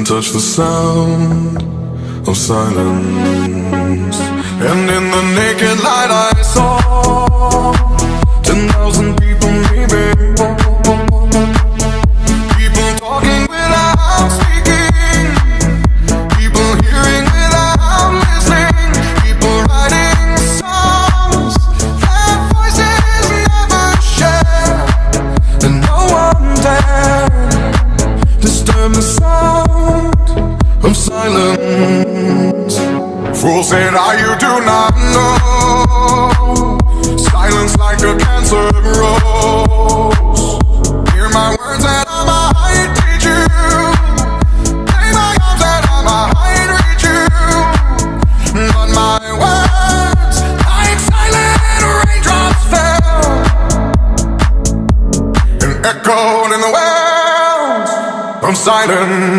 touch the sound of silence. And in the naked light I saw 10,000 people maybe. People talking without speaking, people hearing without listening, people writing songs that voices never share. And no one dared disturb the sound of silence. Fool said, you do not know. Silence like a cancer grows. Hear my words and I might teach you. Play my arms and I might reach you. But my words, like silent raindrops, fell and echoed in the wells of silence.